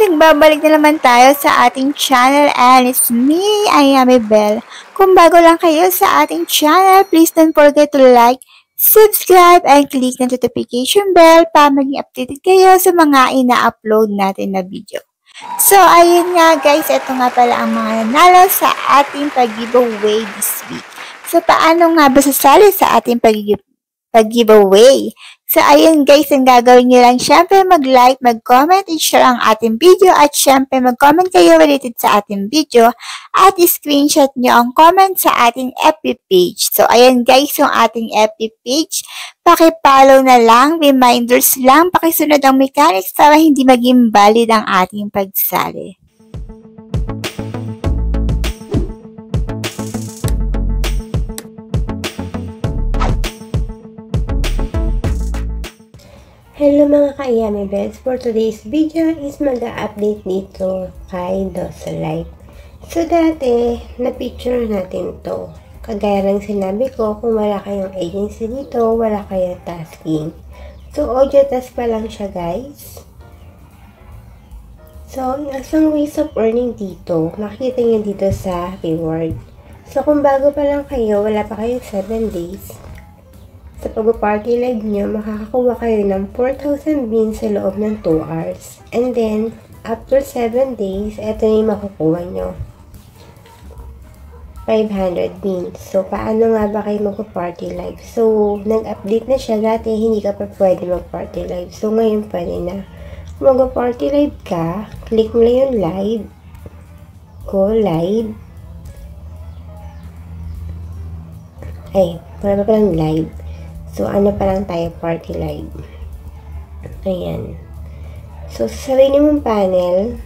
nagbabalik na naman tayo sa ating channel and it's me, Ayame Bell. Kung bago lang kayo sa ating channel, please don't forget to like, subscribe, and click the notification bell para maging updated kayo sa mga ina-upload natin na video. So, ayun nga guys, ito nga pala ang mga nanalo sa ating pag-giveaway this week. So, paano nga ba sasali sa ating pag-giveaway? So, ayun guys, ang gagawin nyo lang, syempre mag-like, mag-comment, and share ang ating video, at syempre mag-comment kayo related sa ating video, at screenshot nyo ang comment sa ating FB page. So, ayun guys, yung ating FB page, paki-follow na lang, reminders lang, pakisunod ang mechanics para hindi maging valid ang ating pagsali. Hello mga ka-Ayame Bells! For today's video is mag-update dito kay Dosolite. So dati, na-picture natin to. Kagaya ng sinabi ko, kung wala kayong agency dito, wala kayong tasking. So audio task pa lang siya guys. So, ang ways of earning dito, makikita nyo dito sa reward. So kung bago pa lang kayo, wala pa kayong 7 days. Sa pag-party live nyo, makakakuha kayo ng 4,000 beans sa loob ng 2 hours. And then, after 7 days, ito yung makukuha nyo. 500 beans. So, paano nga ba kayo mag-party live? So, nag-update na siya. Dati, hindi ka pa pwede mag-party live. So, ngayon pwede na. Kung mag-party live ka, click mo lang yung live. Go live. Ay, wala pa lang live. So, ano pa lang tayo, party live. Ayan. So, sa sarili mong panel,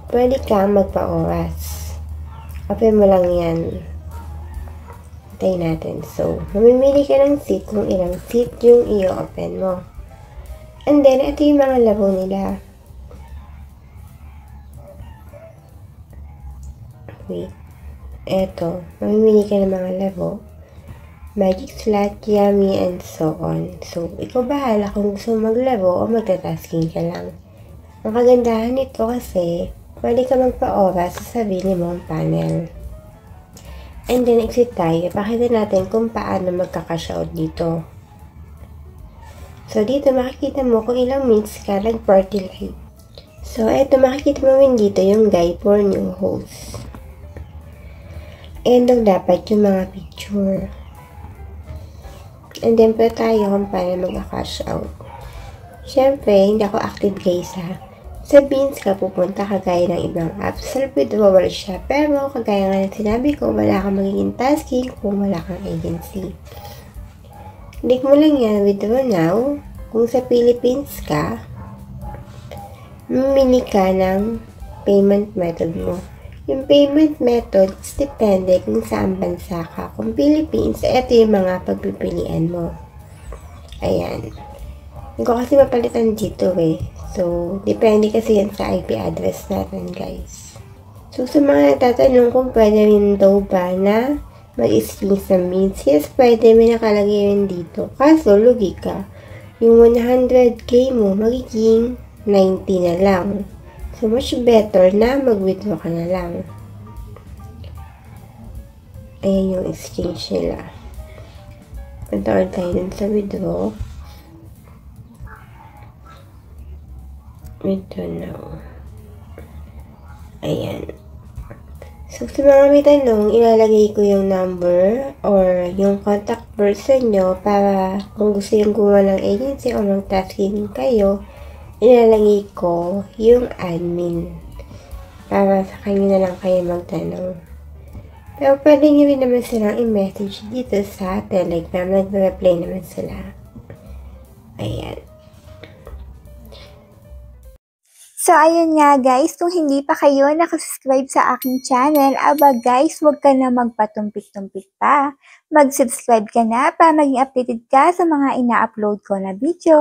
pwede kang magpa-oras. Open mo lang yan. Tayo natin. So, mamimili ka ng seat kung ilang seat yung i-open mo. And then, ito yung mga laro nila. Wait. Ito. Mamimili ka ng mga laro. Magic Slot, Yummy, and so on. So, ikaw bahala kung gusto maglaro o magta-tasking ka lang. Ang kagandahan nito kasi, pwede ka magpa-oras sa sarili mong panel. And then, exit tayo. Pakita natin kung paano magka-cash out dito. So, dito makikita mo kung ilang minutes ka nag-party live. So, eto makikita mo rin dito yung guide for new host. And dapat yung mga picture. And then, pwede tayo kung paano mag-cash out. Siyempre, hindi ako active guys ha. Sa beans ka pupunta kagaya ng ibang apps. Self-withdrawal siya. Pero, kagaya nga ng sinabi ko, wala kang magiging tasking kung wala kang agency. Click mo lang yan, withdraw now. Kung sa Philippines ka, mamili ka ng payment method mo. Yung payment method is depende kung saan bansa ka. Kung Philippines, ito yung mga pagpipilian mo. Ayan. Hindi ko kasi mapalitan dito eh. So, depende kasi yan sa IP address natin guys. So, sa mga nagtatanong kung pwede rin daw ba na mag-stream sa means, yes, pwede. May nakalagay rin dito. Kaso, lugi ka. Yung 100k mo, magiging 90 na lang. So, much better na mag-withdraw ka na lang. Ayan yung exchange nila. Punta tayo dun sa withdraw. Withdraw now. Ayan. So, sa mga may tanong, ilalagay ko yung number or yung contact person nyo para kung gusto yung gumawa ng agency o mag-tasking kayo, ilalagay ko yung admin para sa kanya na lang kayo magtanong. Pero pwede nyo rin naman silang i-message dito sa Telegram. Nag-reply naman sila. Ayan. So, ayun nga guys, kung hindi pa kayo nakasubscribe sa aking channel, aba guys, huwag ka na magpatumpik-tumpik pa. Mag-subscribe ka na para maging updated ka sa mga ina-upload ko na video.